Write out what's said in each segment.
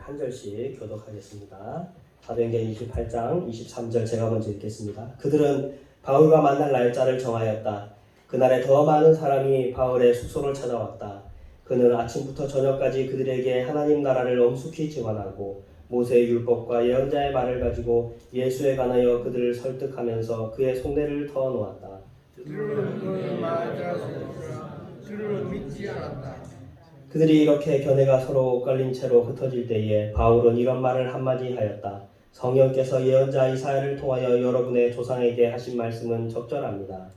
한 절씩 교독하겠습니다. 사도행전 28장 23절 제가 먼저 읽겠습니다. 그들은 바울과 만날 날짜를 정하였다. 그날에 더 많은 사람이 바울의 숙소를 찾아왔다. 그는 아침부터 저녁까지 그들에게 하나님 나라를 엄숙히 증언하고 모세의 율법과 예언자의 말을 가지고 예수에 관하여 그들을 설득하면서 그의 속내를 터놓았다. 그들은 그를 맞아서 그를 믿지 않았다. 그들이 이렇게 견해가 서로 엇갈린 채로 흩어질 때에 바울은 이런 말을 한마디 하였다. 성령께서 예언자 이사야를 통하여 여러분의 조상에게 하신 말씀은 적절합니다.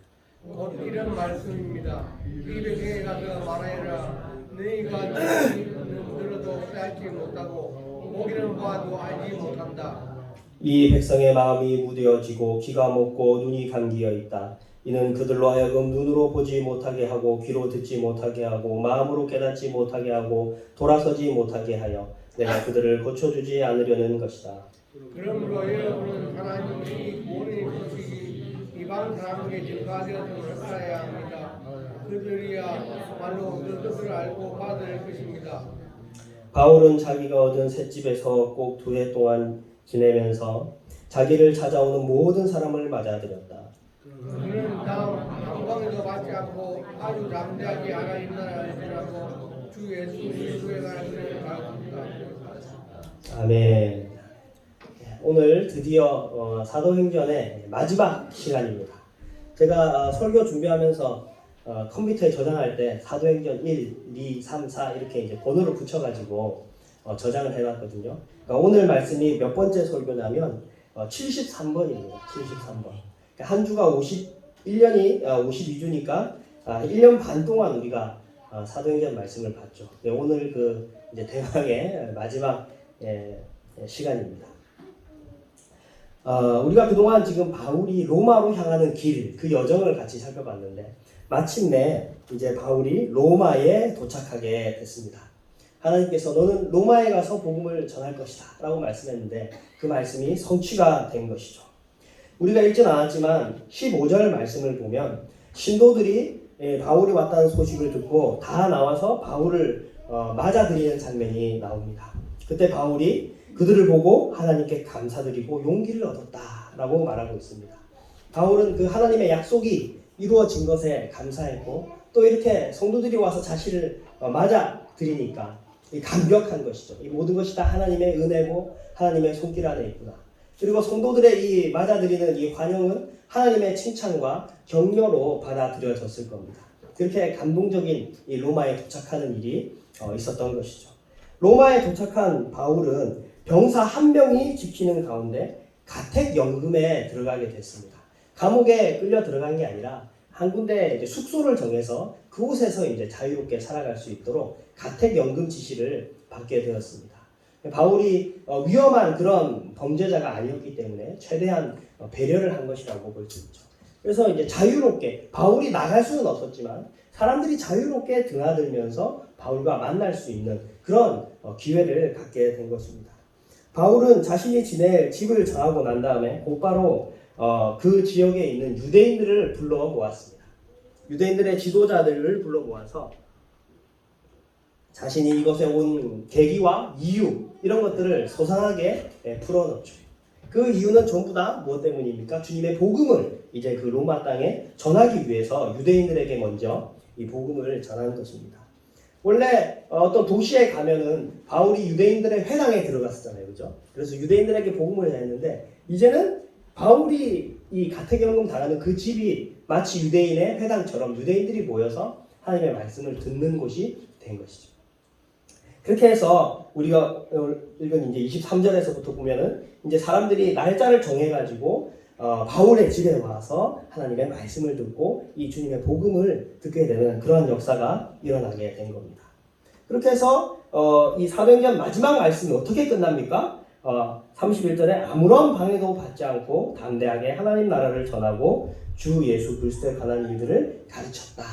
곧 이런 말씀입니다. 이백에 가서 말하여라. 너희가 들어도 깨닫지 못하고 보기는 봐도 알지 못한다. 이 백성의 마음이 무뎌지고 귀가 먹고 눈이 감기어 있다. 이는 그들로 하여금 눈으로 보지 못하게 하고 귀로 듣지 못하게 하고 마음으로 깨닫지 못하게 하고 돌아서지 못하게 하여 내가 그들을 고쳐주지 않으려는 것이다. 그러므로 여러분은 하나님이 모든 소식이 이방 사람에게 전가되었음을 알아야 합니다. 그들이야말로 그 뜻을 알고 받을 것입니다. 바울은 자기가 얻은 셋집에서 꼭 2해 동안 지내면서 자기를 찾아오는 모든 사람을 맞아들였다. 그는 다음 영광에도 받지 않고 아주 담대하게 하나님 나라를 전하고 주 예수에 관한 것을 가르쳤다. 아멘. 오늘 드디어 사도행전의 마지막 시간입니다. 제가 설교 준비하면서 컴퓨터에 저장할 때 사도행전 1, 2, 3, 4 이렇게 이제 번호를 붙여가지고 저장을 해놨거든요. 그러니까 오늘 말씀이 몇 번째 설교냐면 73번입니다. 73번. 그러니까 한 주가 51년이 52주니까 1년 반 동안 우리가 사도행전 말씀을 봤죠. 오늘 그 이제 대망의 마지막 시간입니다. 우리가 그동안 지금 바울이 로마로 향하는 길, 그 여정을 같이 살펴봤는데 마침내 이제 바울이 로마에 도착하게 됐습니다. 하나님께서 너는 로마에 가서 복음을 전할 것이다 라고 말씀했는데 그 말씀이 성취가 된 것이죠. 우리가 읽지는 않았지만 15절 말씀을 보면 신도들이 바울이 왔다는 소식을 듣고 다 나와서 바울을 맞아들이는 장면이 나옵니다. 그때 바울이 그들을 보고 하나님께 감사드리고 용기를 얻었다라고 말하고 있습니다. 바울은 그 하나님의 약속이 이루어진 것에 감사했고 또 이렇게 성도들이 와서 자신을 맞아들이니까 감격한 것이죠. 이 모든 것이 다 하나님의 은혜고 하나님의 손길 안에 있구나. 그리고 성도들의 이 맞아들이는 이 환영은 하나님의 칭찬과 격려로 받아들여졌을 겁니다. 그렇게 감동적인 이 로마에 도착하는 일이 있었던 것이죠. 로마에 도착한 바울은 병사 한 명이 지키는 가운데 가택연금에 들어가게 됐습니다. 감옥에 끌려 들어간 게 아니라 한 군데 이제 숙소를 정해서 그곳에서 이제 자유롭게 살아갈 수 있도록 가택연금 지시를 받게 되었습니다. 바울이 위험한 그런 범죄자가 아니었기 때문에 최대한 배려를 한 것이라고 볼 수 있죠. 그래서 이제 자유롭게 바울이 나갈 수는 없었지만 사람들이 자유롭게 드나들면서 바울과 만날 수 있는 그런 기회를 갖게 된 것입니다. 바울은 자신이 지낼 집을 정하고 난 다음에 곧바로 그 지역에 있는 유대인들을 불러 모았습니다. 유대인들의 지도자들을 불러 모아서 자신이 이곳에 온 계기와 이유 이런 것들을 소상하게 풀어놓죠. 그 이유는 전부 다 무엇 때문입니까? 주님의 복음을 이제 그 로마 땅에 전하기 위해서 유대인들에게 먼저 이 복음을 전하는 것입니다. 원래 어떤 도시에 가면은 바울이 유대인들의 회당에 들어갔었잖아요, 그죠? 그래서 유대인들에게 복음을 전했는데 이제는 바울이 이 가택연금 당하는 그 집이 마치 유대인의 회당처럼 유대인들이 모여서 하나님의 말씀을 듣는 곳이 된 것이죠. 그렇게 해서 우리가 읽은 이제 23절에서부터 보면은 이제 사람들이 날짜를 정해가지고 바울의 집에 와서 하나님의 말씀을 듣고 이 주님의 복음을 듣게 되는 그러한 역사가 일어나게 된 겁니다. 그렇게 해서 이 사도행전 마지막 말씀이 어떻게 끝납니까? 31절에 아무런 방해도 받지 않고 담대하게 하나님 나라를 전하고 주 예수 그리스도에 관한 일들을 가르쳤다.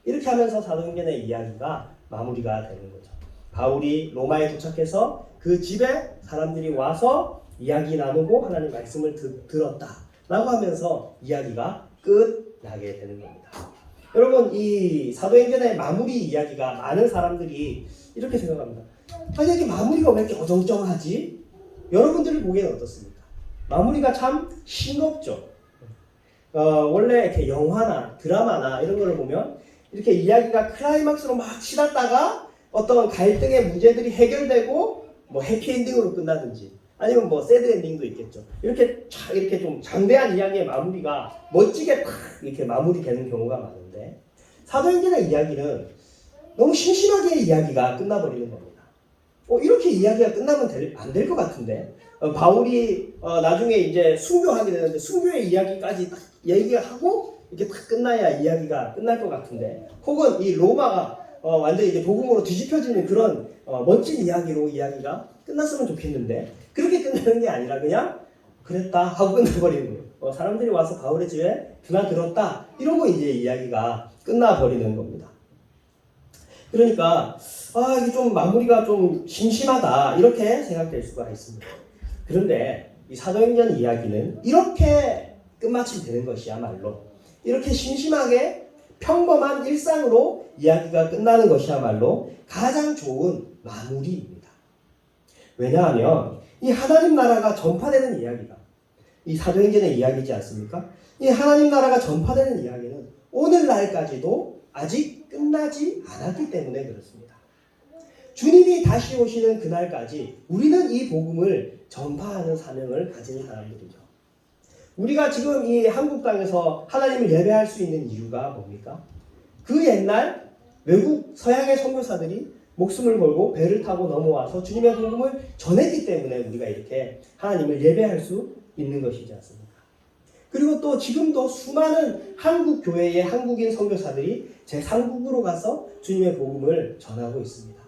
이렇게 하면서 사도행전의 이야기가 마무리가 되는 거죠. 바울이 로마에 도착해서 그 집에 사람들이 와서 이야기 나누고 하나님 말씀을 들었다라고 하면서 이야기가 끝나게 되는 겁니다. 여러분 이 사도행전의 마무리 이야기가 많은 사람들이 이렇게 생각합니다. 아니 이게 마무리가 왜 이렇게 어정쩡하지? 여러분들이 보기에는 어떻습니까? 마무리가 참 싱겁죠. 원래 이렇게 영화나 드라마나 이런 거를 보면 이렇게 이야기가 클라이막스로 막 치닫다가 어떤 갈등의 문제들이 해결되고 뭐 해피엔딩으로 끝나든지 아니면 뭐 새드 엔딩도 있겠죠. 이렇게 좀 장대한 이야기의 마무리가 멋지게 팍 이렇게 마무리되는 경우가 많은데 사도행전의 이야기는 너무 심심하게 이야기가 끝나버리는 겁니다. 이렇게 이야기가 끝나면 안 될 것 같은데 바울이 나중에 이제 순교하게 되는데 순교의 이야기까지 딱 얘기가 하고 이렇게 딱 끝나야 이야기가 끝날 것 같은데 혹은 이 로마가 완전히 이제 복음으로 뒤집혀지는 그런 멋진 이야기로 이야기가 끝났으면 좋겠는데 그렇게 끝나는 게 아니라 그냥 그랬다 하고 끝나버리는 거예요. 사람들이 와서 바울의 집에 드나들었다 이러고 이제 이야기가 끝나버리는 겁니다. 그러니까 이게 좀 마무리가 좀 심심하다 이렇게 생각될 수가 있습니다. 그런데 이 사도행전 이야기는 이렇게 끝마침되는 것이야말로 이렇게 심심하게 평범한 일상으로 이야기가 끝나는 것이야말로 가장 좋은 마무리입니다. 왜냐하면 이 하나님 나라가 전파되는 이야기가 이 사도행전의 이야기지 않습니까? 이 하나님 나라가 전파되는 이야기는 오늘날까지도 아직 끝나지 않았기 때문에 그렇습니다. 주님이 다시 오시는 그날까지 우리는 이 복음을 전파하는 사명을 가진 사람들이죠. 우리가 지금 이 한국 땅에서 하나님을 예배할 수 있는 이유가 뭡니까? 그 옛날 외국 서양의 선교사들이 목숨을 걸고 배를 타고 넘어와서 주님의 복음을 전했기 때문에 우리가 이렇게 하나님을 예배할 수 있는 것이지 않습니까? 그리고 또 지금도 수많은 한국 교회의 한국인 선교사들이 제3국으로 가서 주님의 복음을 전하고 있습니다.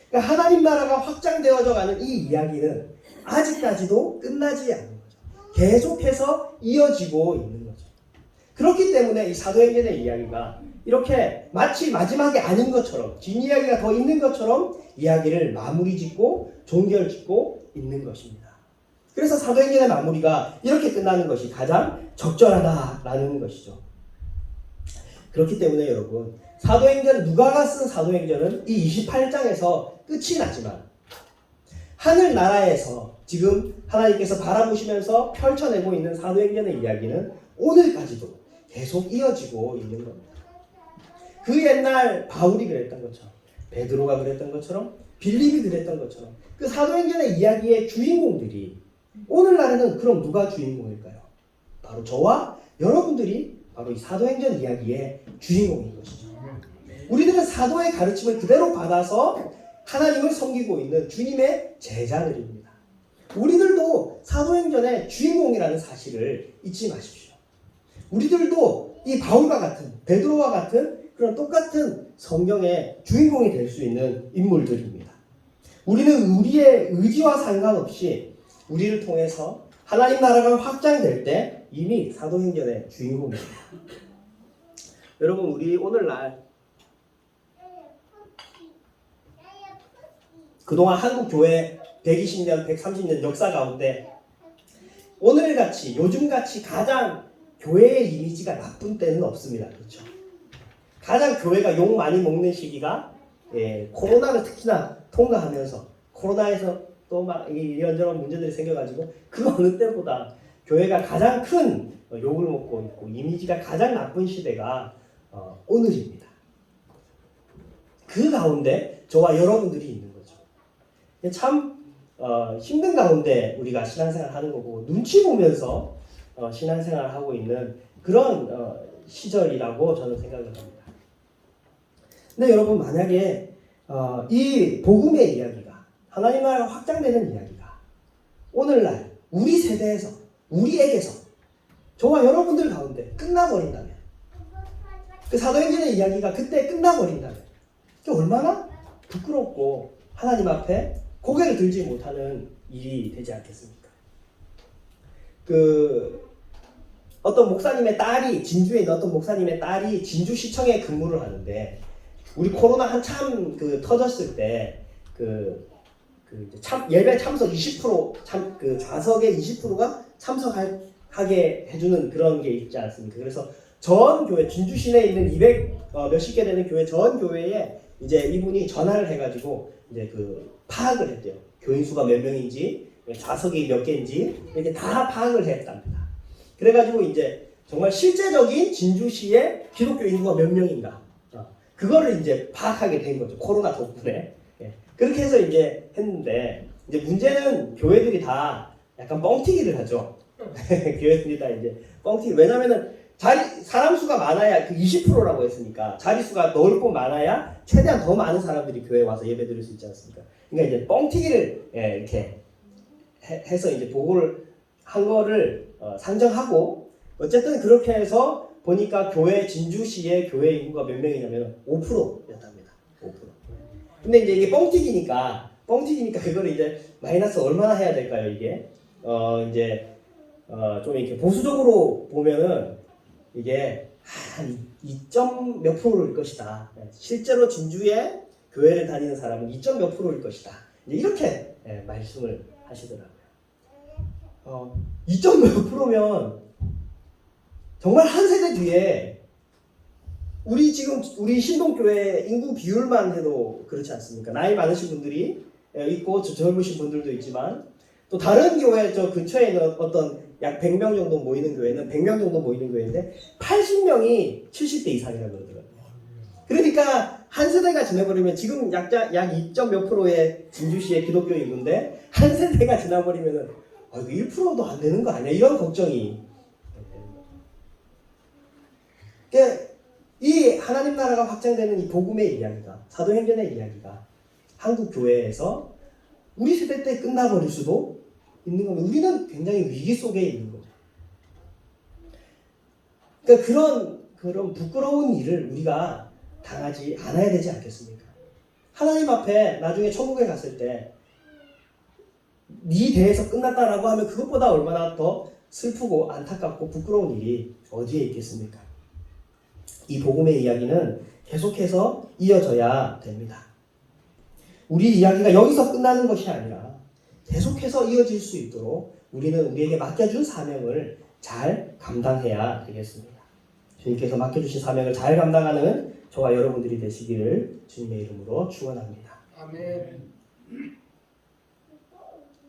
그러니까 하나님 나라가 확장되어져 가는 이 이야기는 아직까지도 끝나지 않는 거죠. 계속해서 이어지고 있는 거죠. 그렇기 때문에 이 사도행전의 이야기가 이렇게 마치 마지막이 아닌 것처럼 뒷이야기가 더 있는 것처럼 이야기를 마무리 짓고 종결 짓고 있는 것입니다. 그래서 사도행전의 마무리가 이렇게 끝나는 것이 가장 적절하다라는 것이죠. 그렇기 때문에 여러분 사도행전 누가가 쓴 사도행전은 이 28장에서 끝이 나지만 하늘나라에서 지금 하나님께서 바라보시면서 펼쳐내고 있는 사도행전의 이야기는 오늘까지도 계속 이어지고 있는 겁니다. 그 옛날 바울이 그랬던 것처럼 베드로가 그랬던 것처럼 빌립이 그랬던 것처럼 그 사도행전의 이야기의 주인공들이 오늘날에는 그럼 누가 주인공일까요? 바로 저와 여러분들이 바로 이 사도행전 이야기의 주인공인 것이죠. 우리들은 사도의 가르침을 그대로 받아서 하나님을 섬기고 있는 주님의 제자들입니다. 우리들도 사도행전의 주인공이라는 사실을 잊지 마십시오. 우리들도 이 바울과 같은 베드로와 같은 그런 똑같은 성경의 주인공이 될 수 있는 인물들입니다. 우리는 우리의 의지와 상관없이 우리를 통해서 하나님 나라가 확장될 때 이미 사도행전의 주인공입니다. 여러분 우리 오늘날 그동안 한국 교회 120년, 130년 역사 가운데 오늘같이 요즘같이 가장 교회의 이미지가 나쁜 때는 없습니다. 그렇죠? 가장 교회가 욕 많이 먹는 시기가 코로나를 특히나 통과하면서 코로나에서 또 막 이런저런 문제들이 생겨가지고 그 어느 때보다 교회가 가장 큰 욕을 먹고 있고 이미지가 가장 나쁜 시대가 오늘입니다. 그 가운데 저와 여러분들이 있는 거죠. 참 힘든 가운데 우리가 신앙생활 하는 거고 눈치 보면서 신앙생활 하고 있는 그런 시절이라고 저는 생각을 합니다. 근데 여러분 만약에 이 복음의 이야기가 하나님 나라가 확장되는 이야기가 오늘날 우리 세대에서 우리에게서 저와 여러분들 가운데 끝나버린다면 그 사도행전의 이야기가 그때 끝나버린다면 그게 얼마나 부끄럽고 하나님 앞에 고개를 들지 못하는 일이 되지 않겠습니까? 어떤 목사님의 딸이 진주에 있는 어떤 목사님의 딸이 진주시청에 근무를 하는데 우리 코로나 한참 터졌을 때 예배 참석 20% 좌석의 20%가 참석하게 해주는 그런 게 있지 않습니까? 그래서 전 교회 진주 시내에 있는 200 몇십 개 되는 교회 전 교회에 이제 이분이 전화를 해가지고 이제 그 파악을 했대요. 교인 수가 몇 명인지, 좌석이 몇 개인지 이렇게 다 파악을 했답니다. 그래가지고 이제 정말 실제적인 진주시의 기독교 인구가 몇 명인가, 그거를 이제 파악하게 된 거죠. 코로나 덕분에. 그렇게 해서 이제 했는데, 이제 문제는 교회들이 다 약간 뻥튀기를 하죠. 교회들이 다 이제 뻥튀기. 왜냐면은 사람 수가 많아야, 그 20%라고 했으니까 자리수가 넓고 많아야 최대한 더 많은 사람들이 교회에 와서 예배 드릴 수 있지 않습니까? 그러니까 이제 뻥튀기를 이렇게 해서 이제 보고를 한 거를 상정하고, 어쨌든 그렇게 해서 보니까 진주시의 교회 인구가 몇 명이냐면 5%였답니다. 5%. 근데 이제 이게 뻥튀기니까 그거를 이제 마이너스 얼마나 해야 될까요, 이게? 이제 좀 이렇게 보수적으로 보면은 이게 한 2점 몇 프로일 것이다. 실제로 진주에 교회를 다니는 사람은 2점 몇 프로일 것이다. 이렇게 말씀을 하시더라고요. 2점 몇 프로면 정말 한 세대 뒤에 우리 신동교회 인구 비율만 해도 그렇지 않습니까? 나이 많으신 분들이 있고 젊으신 분들도 있지만, 또 다른 교회 저 근처에 있는 어떤 약 100명 정도 모이는 교회는 100명 정도 모이는 교회인데 80명이 70대 이상이라고 그러더라고요. 그러니까 한 세대가 지나버리면 지금 약 2점 몇 프로의 진주시의 기독교 인구인데 한 세대가 지나버리면은 이거 1%도 안 되는 거 아니야? 이런 걱정이. 그러니까 이 하나님 나라가 확장되는 이 복음의 이야기가, 사도행전의 이야기가 한국 교회에서 우리 세대 때 끝나버릴 수도 있는 겁니다. 우리는 굉장히 위기 속에 있는 거죠. 그러니까 그런 부끄러운 일을 우리가 당하지 않아야 되지 않겠습니까? 하나님 앞에 나중에 천국에 갔을 때 네 대에서 끝났다라고 하면 그것보다 얼마나 더 슬프고 안타깝고 부끄러운 일이 어디에 있겠습니까? 이 복음의 이야기는 계속해서 이어져야 됩니다. 우리 이야기가 여기서 끝나는 것이 아니라 계속해서 이어질 수 있도록 우리는 우리에게 맡겨준 사명을 잘 감당해야 되겠습니다. 주님께서 맡겨주신 사명을 잘 감당하는 저와 여러분들이 되시기를 주님의 이름으로 축원합니다. 아멘.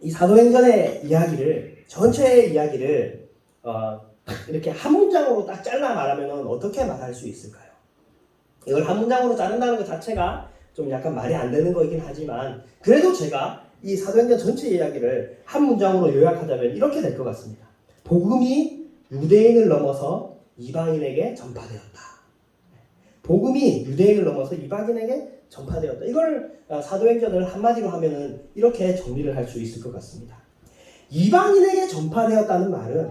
이 사도행전의 이야기를, 전체의 이야기를 이렇게 한 문장으로 딱 잘라 말하면 어떻게 말할 수 있을까요? 이걸 한 문장으로 자른다는 것 자체가 좀 약간 말이 안 되는 거이긴 하지만, 그래도 제가 이 사도행전 전체 이야기를 한 문장으로 요약하자면 이렇게 될 것 같습니다. 복음이 유대인을 넘어서 이방인에게 전파되었다. 복음이 유대인을 넘어서 이방인에게 전파되었다. 이걸 사도행전을 한마디로 하면은 이렇게 정리를 할 수 있을 것 같습니다. 이방인에게 전파되었다는 말은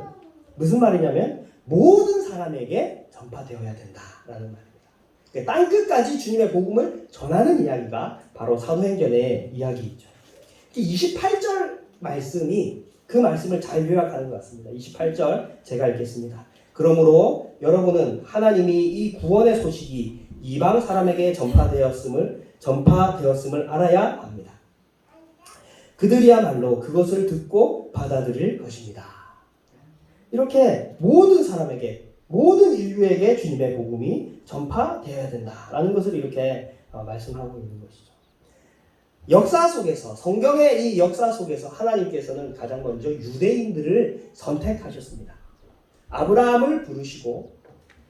무슨 말이냐면 모든 사람에게 전파되어야 된다라는 말입니다. 그러니까 땅끝까지 주님의 복음을 전하는 이야기가 바로 사도행전의 이야기이죠. 28절 말씀이 그 말씀을 잘 요약하는 것 같습니다. 28절 제가 읽겠습니다. 그러므로 여러분은 하나님이 이 구원의 소식이 이방 사람에게 전파되었음을 알아야 합니다. 그들이야말로 그것을 듣고 받아들일 것입니다. 이렇게 모든 사람에게, 모든 인류에게 주님의 복음이 전파되어야 된다라는 것을 이렇게 말씀하고 있는 것이죠. 역사 속에서, 성경의 이 역사 속에서 하나님께서는 가장 먼저 유대인들을 선택하셨습니다. 아브라함을 부르시고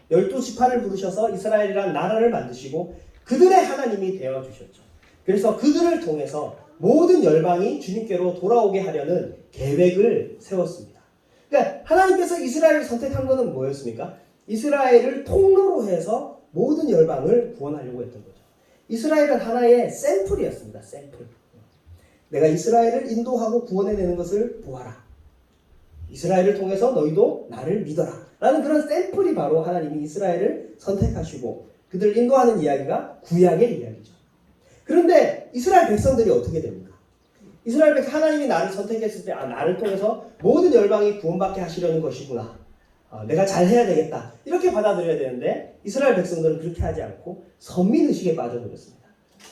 12지파를 부르셔서 이스라엘이라는 나라를 만드시고 그들의 하나님이 되어주셨죠. 그래서 그들을 통해서 모든 열방이 주님께로 돌아오게 하려는 계획을 세웠습니다. 그러니까 하나님께서 이스라엘을 선택한 것은 뭐였습니까? 이스라엘을 통로로 해서 모든 열방을 구원하려고 했던 거죠. 이스라엘은 하나의 샘플이었습니다. 샘플. 내가 이스라엘을 인도하고 구원해내는 것을 보아라. 이스라엘을 통해서 너희도 나를 믿어라. 라는 그런 샘플이 바로 하나님이 이스라엘을 선택하시고 그들을 인도하는 이야기가 구약의 이야기죠. 그런데 이스라엘 백성들이 어떻게 됩니까? 이스라엘 백성, 하나님이 나를 선택했을 때 나를 통해서 모든 열방이 구원받게 하시려는 것이구나. 내가 잘해야 되겠다. 이렇게 받아들여야 되는데 이스라엘 백성들은 그렇게 하지 않고 선민의식에 빠져버렸습니다.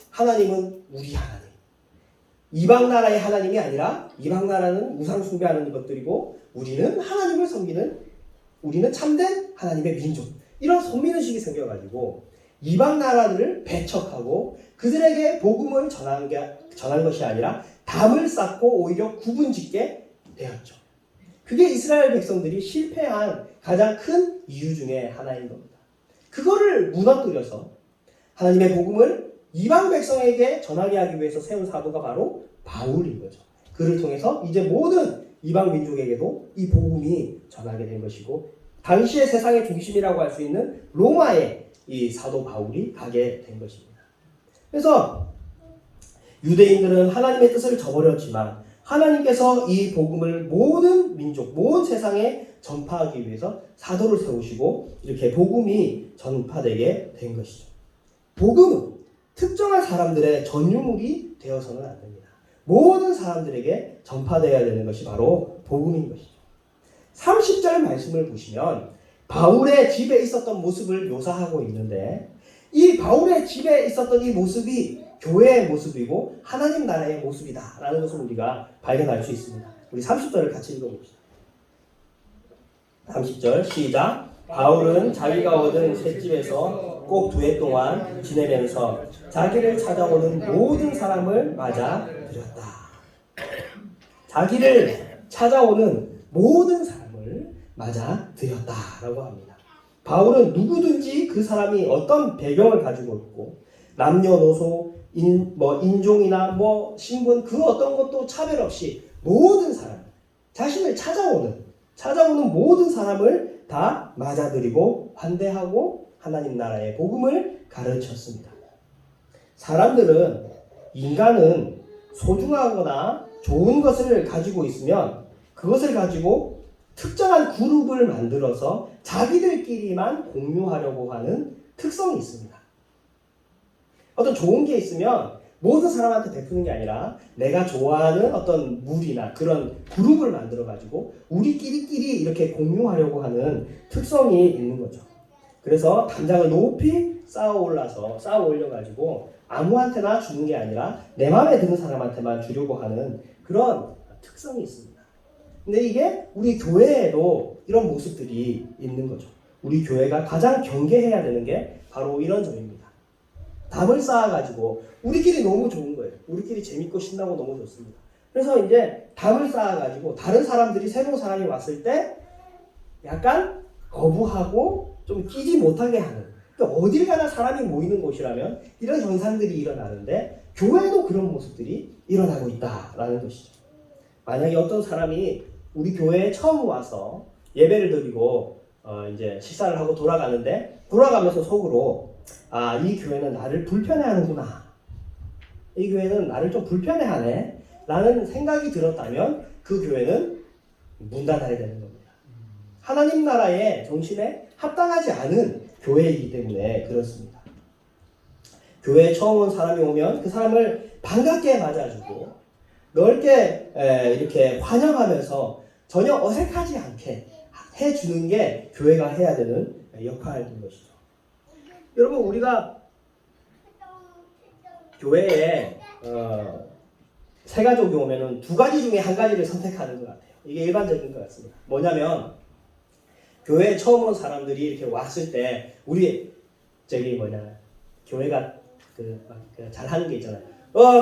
하나님은 우리 하나님. 이방 나라의 하나님이 아니라 이방 나라는 우상 숭배하는 것들이고 우리는 하나님을 섬기는, 우리는 참된 하나님의 민족. 이런 선민의식이 생겨가지고 이방 나라들을 배척하고 그들에게 복음을 전한 것이 아니라 담을 쌓고 오히려 구분짓게 되었죠. 그게 이스라엘 백성들이 실패한 가장 큰 이유 중에 하나인 겁니다. 그거를 무너뜨려서 하나님의 복음을 이방 백성에게 전하게 하기 위해서 세운 사도가 바로 바울인 거죠. 그를 통해서 이제 모든 이방 민족에게도 이 복음이 전하게 된 것이고 당시의 세상의 중심이라고 할 수 있는 로마에 이 사도 바울이 가게 된 것입니다. 그래서 유대인들은 하나님의 뜻을 저버렸지만 하나님께서 이 복음을 모든 민족, 모든 세상에 전파하기 위해서 사도를 세우시고 이렇게 복음이 전파되게 된 것이죠. 복음은 특정한 사람들의 전유물이 되어서는 안 됩니다. 모든 사람들에게 전파되어야 되는 것이 바로 복음인 것이죠. 30절 말씀을 보시면 바울의 집에 있었던 모습을 묘사하고 있는데 이 바울의 집에 있었던 이 모습이 교회의 모습이고 하나님 나라의 모습이다라는 것을 우리가 발견할 수 있습니다. 우리 30절을 같이 읽어봅시다. 30절 시작. 바울은 자기가 얻은 셋집에서 꼭 2해 동안 지내면서 자기를 찾아오는 모든 사람을 맞아 들였다. 자기를 찾아오는 모든 사람을 맞아 들였다라고 합니다. 바울은 누구든지 그 사람이 어떤 배경을 가지고 있고 남녀노소, 인종이나 신분 그 어떤 것도 차별 없이 모든 사람, 자신을 찾아오는 모든 사람을 다 맞아들이고 환대하고 하나님 나라의 복음을 가르쳤습니다. 인간은 소중하거나 좋은 것을 가지고 있으면 그것을 가지고 특정한 그룹을 만들어서 자기들끼리만 공유하려고 하는 특성이 있습니다. 어떤 좋은 게 있으면 모든 사람한테 베푸는 게 아니라 내가 좋아하는 어떤 물이나 그런 그룹을 만들어가지고 우리끼리끼리 이렇게 공유하려고 하는 특성이 있는 거죠. 그래서 담장을 높이 쌓아 올려가지고 아무한테나 주는 게 아니라 내 마음에 드는 사람한테만 주려고 하는 그런 특성이 있습니다. 근데 이게 우리 교회에도 이런 모습들이 있는 거죠. 우리 교회가 가장 경계해야 되는 게 바로 이런 점입니다. 담을 쌓아가지고 우리끼리 너무 좋은 거예요. 우리끼리 재밌고 신나고 너무 좋습니다. 그래서 이제 담을 쌓아가지고 다른 사람들이 새로운 사람이 왔을 때 약간 거부하고 좀 끼지 못하게 하는, 그러니까 어딜 가나 사람이 모이는 곳이라면 이런 현상들이 일어나는데 교회도 그런 모습들이 일어나고 있다라는 것이죠. 만약에 어떤 사람이 우리 교회에 처음 와서 예배를 드리고 이제 식사를 하고 돌아가면서 속으로 이 교회는 나를 불편해하는구나, 이 교회는 나를 좀 불편해하네 라는 생각이 들었다면 그 교회는 문단해야 되는 겁니다. 하나님 나라의 정신에 합당하지 않은 교회이기 때문에 그렇습니다. 교회에 처음 온 사람이 오면 그 사람을 반갑게 맞아주고 넓게 이렇게 환영하면서 전혀 어색하지 않게 해주는 게 교회가 해야 되는 역할인 것이죠. 여러분, 우리가 교회에 세 가족이 오면은 2가지 중에 1가지를 선택하는 것 같아요. 이게 일반적인 것 같습니다. 뭐냐면 교회에 처음 온 사람들이 이렇게 왔을 때 우리 교회가 잘하는 게 있잖아요.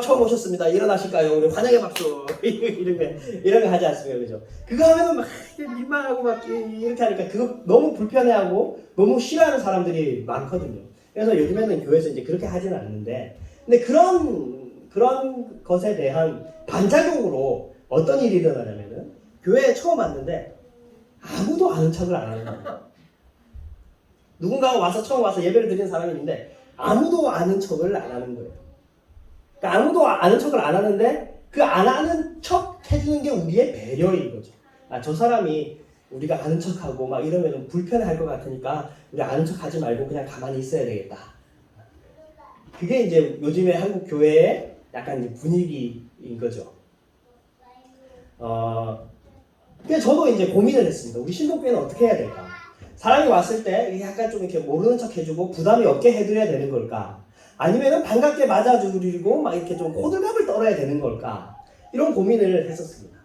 처음 오셨습니다. 일어나실까요? 우리 환영의 박수 이런 거 하지 않습니까? 그죠? 그거 하면은 막 민망하고 막 이렇게 하니까 그거 너무 불편해하고 너무 싫어하는 사람들이 많거든요. 그래서 요즘에는 교회에서 이제 그렇게 하지는 않는데, 근데 그런 것에 대한 반작용으로 어떤 일이 일어나냐면은 교회에 처음 왔는데 아무도 아는 척을 안 하는 거예요. 누군가가 처음 와서 예배를 드리는 사람이 있는데 아무도 아는 척을 안 하는 거예요. 그러니까 아무도 아는 척을 안 하는데 그 안 하는 척 해주는 게 우리의 배려인 거죠. 저 사람이 우리가 아는 척하고 막 이러면 불편해할 것 같으니까 우리 아는 척 하지 말고 그냥 가만히 있어야 되겠다. 그게 이제 요즘에 한국 교회의 약간 이제 분위기인 거죠. 그래서 저도 이제 고민을 했습니다. 우리 신동교회는 어떻게 해야 될까? 사람이 왔을 때 약간 좀 이렇게 모르는 척 해주고 부담이 없게 해드려야 되는 걸까? 아니면은 반갑게 맞아주고 막 이렇게 좀 호들갑을 떨어야 되는 걸까? 이런 고민을 했었습니다.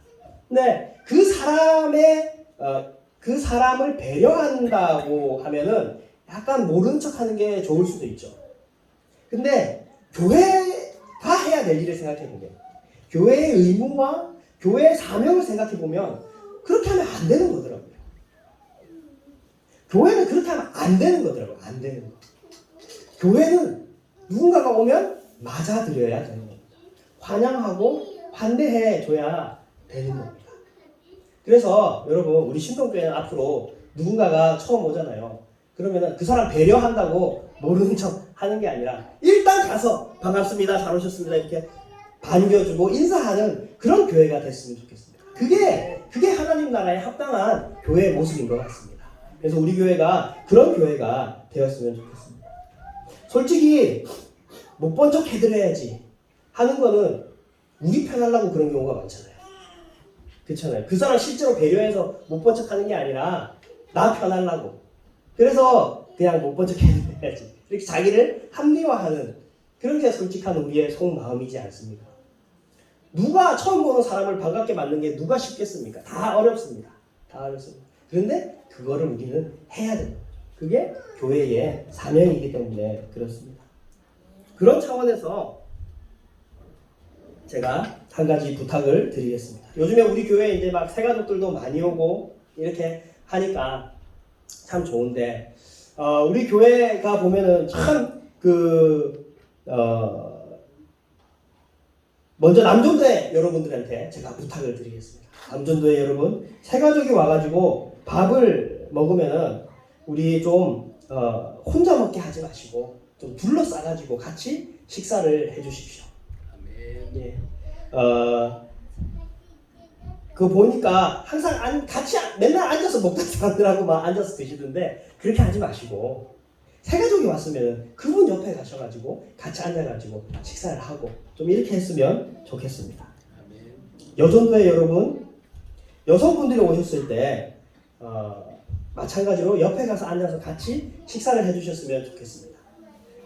근데 그 사람을 배려한다고 하면은 약간 모르는 척하는 게 좋을 수도 있죠. 근데 교회가 해야 될 일을 생각해 보면, 교회의 의무와 교회의 사명을 생각해 보면 그렇게 하면 안 되는 거더라고요. 교회는 그렇게 하면 안 되는 거더라고요. 안 되는 거. 교회는 누군가가 오면 맞아들여야 되는 겁니다. 환영하고 환대해 줘야 되는 겁니다. 그래서 여러분, 우리 신동교회는 앞으로 누군가가 처음 오잖아요. 그러면은 그 사람 배려한다고 모르는 척 하는 게 아니라 일단 가서 반갑습니다, 잘 오셨습니다 이렇게 반겨주고 인사하는 그런 교회가 됐으면 좋겠습니다. 그게 하나님 나라에 합당한 교회의 모습인 것 같습니다. 그래서 우리 교회가 그런 교회가 되었으면 좋겠습니다. 솔직히 못 본 척 해드려야지 하는 거는 우리 편하려고 그런 경우가 많잖아요. 그렇잖아요. 그 사람 실제로 배려해서 못 본 척 하는 게 아니라 나 편하려고. 그래서 그냥 못 본 척 해드려야지. 이렇게 자기를 합리화하는 그런 게 솔직한 우리의 속마음이지 않습니까? 누가 처음 보는 사람을 반갑게 맞는 게 누가 쉽겠습니까? 다 어렵습니다. 다 어렵습니다. 그런데 그거를 우리는 해야 됩니다. 그게 교회의 사명이기 때문에 그렇습니다. 그런 차원에서 제가 한 가지 부탁을 드리겠습니다. 요즘에 우리 교회에 이제 막 새가족들도 많이 오고 이렇게 하니까 참 좋은데, 우리 교회가 보면은 참 먼저 남존도회 여러분들한테 제가 부탁을 드리겠습니다. 남존도회 여러분, 새가족이 와가지고 밥을 먹으면은 우리 좀 혼자 먹게 하지 마시고 좀 둘러싸가지고 같이 식사를 해주십시오. 예. 그거 보니까 항상 같이 맨날 앉아서 먹던 사람들하고 막 앉아서 드시던데 그렇게 하지 마시고 새가족이 왔으면 그분 옆에 가셔가지고 같이 앉아가지고 식사를 하고 좀 이렇게 했으면 좋겠습니다. 여전도에 여러분, 여성분들이 오셨을 때 마찬가지로 옆에 가서 앉아서 같이 식사를 해주셨으면 좋겠습니다.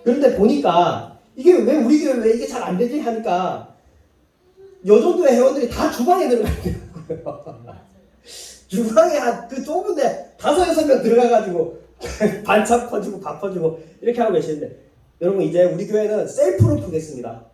그런데 보니까 이게 왜 우리 교회 왜 이게 잘 안 되지 하니까 여전도의 회원들이 다 주방에 들어가 있더라고요. 주방에 그 좁은데 5-6명 들어가가지고 반찬 퍼주고 밥 퍼주고 이렇게 하고 계시는데, 여러분 이제 우리 교회는 셀프로 푸겠습니다.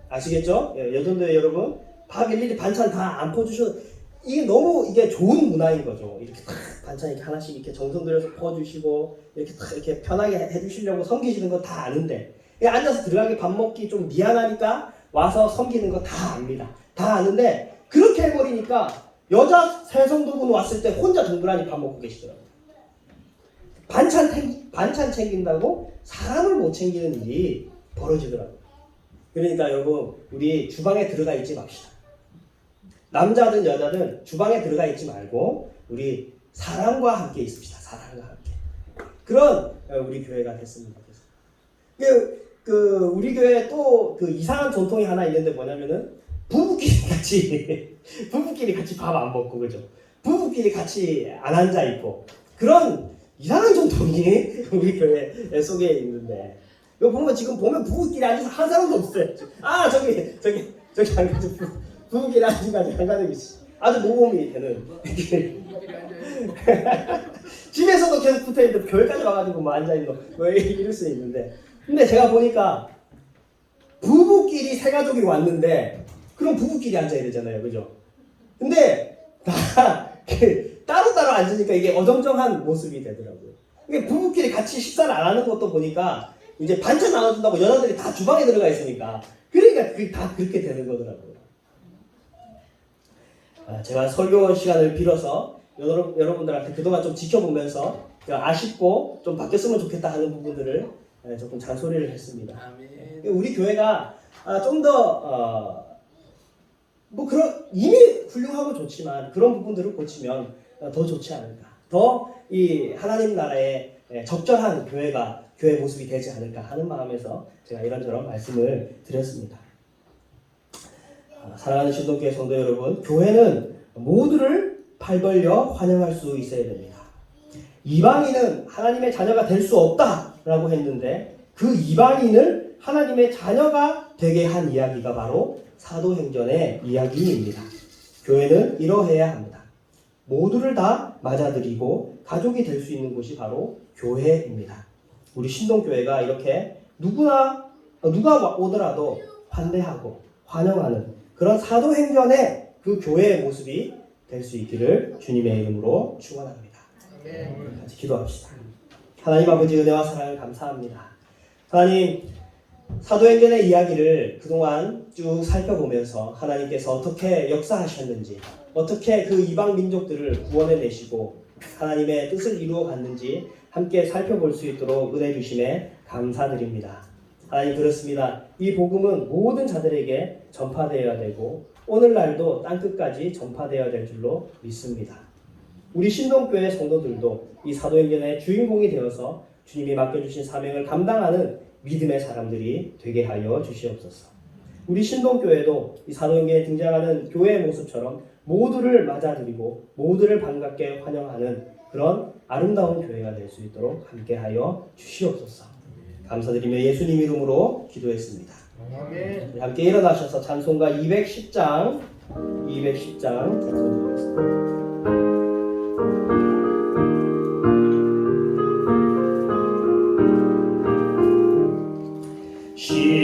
아시겠죠? 예, 여전도의 여러분, 밥 일일이 반찬 다 안 퍼주셔도 이게 너무 이게 좋은 문화인 거죠. 이렇게 탁 반찬 이렇게 하나씩 이렇게 정성 들여서 퍼주시고 이렇게 탁 이렇게 편하게 해주시려고 섬기시는 거 다 아는데, 앉아서 들어가게 밥 먹기 좀 미안하니까 와서 섬기는 거 다 압니다. 다 아는데 그렇게 해버리니까 여자 새성도분 왔을 때 혼자 동그라니 밥 먹고 계시더라고요. 반찬 챙긴다고 사람을 못 챙기는 일이 벌어지더라고요. 그러니까 여러분, 우리 주방에 들어가 있지 맙시다. 남자든 여자든 주방에 들어가 있지 말고 우리 사랑과 함께 있읍시다. 사랑과 함께. 그런 우리 교회가 됐으면 좋겠습니다. 우리 교회에 또 이상한 전통이 하나 있는데 뭐냐면은 부부끼리 같이 밥 안 먹고, 그죠? 부부끼리 같이 안 앉아 있고 그런 이상한 전통이 우리 교회 속에 있는데, 이거 보면 지금 부부끼리 앉아서 한 사람도 없어요. 저기 한 가지 부부끼리 앉은 가지 한 가지 있어. 아주 모범이 되는. 집에서도 계속 붙어 있는데 교회까지 와가지고 뭐 앉아 있는 거 이럴 수 있는데, 근데 제가 보니까 부부끼리 새가족이 왔는데 그럼 부부끼리 앉아야 되잖아요, 그죠? 근데 다 따로따로 앉으니까 이게 어정쩡한 모습이 되더라고요. 이게 부부끼리 같이 식사를 안 하는 것도 보니까 이제 반찬 나눠준다고 여자들이 다 주방에 들어가 있으니까, 그러니까 그게 다 그렇게 되는 거더라고요. 제가 설교 시간을 빌어서 여러분들한테 그동안 좀 지켜보면서 아쉽고 좀 바뀌었으면 좋겠다 하는 부분들을 조금 잔소리를 했습니다. 아멘. 우리 교회가 좀 더 이미 훌륭하고 좋지만 그런 부분들을 고치면 더 좋지 않을까, 더 이 하나님 나라에 적절한 교회 모습이 되지 않을까 하는 마음에서 제가 이런저런 말씀을 드렸습니다. 사랑하는 신동교회 성도 여러분, 교회는 모두를 팔 벌려 환영할 수 있어야 됩니다. 이방인은 하나님의 자녀가 될 수 없다라고 했는데 그 이방인을 하나님의 자녀가 되게 한 이야기가 바로 사도행전의 이야기입니다. 교회는 이러해야 합니다. 모두를 다 맞아들이고 가족이 될 수 있는 곳이 바로 교회입니다. 우리 신동교회가 이렇게 누가 오더라도 환대하고 환영하는 그런 사도행전의 그 교회의 모습이 될 수 있기를 주님의 이름으로 축원합니다. 같이 기도합시다. 하나님 아버지 은혜와 사랑을 감사합니다. 하나님, 사도행전의 이야기를 그동안 쭉 살펴보면서 하나님께서 어떻게 역사하셨는지, 어떻게 그 이방 민족들을 구원해내시고 하나님의 뜻을 이루어 갔는지 함께 살펴볼 수 있도록 은혜 주심에 감사드립니다. 하나님, 그렇습니다. 이 복음은 모든 자들에게 전파되어야 되고 오늘날도 땅끝까지 전파되어야 될 줄로 믿습니다. 우리 신동교회 성도들도 이 사도행전의 주인공이 되어서 주님이 맡겨주신 사명을 감당하는 믿음의 사람들이 되게 하여 주시옵소서. 우리 신동교회도 이 사도행전에 등장하는 교회의 모습처럼 모두를 맞아들이고 모두를 반갑게 환영하는 그런 아름다운 교회가 될 수 있도록 함께하여 주시옵소서. 감사드리며 예수님 이름으로 기도했습니다. 아멘. 우리 함께 일어나셔서 찬송가 210장 찬송드리겠습니다. 시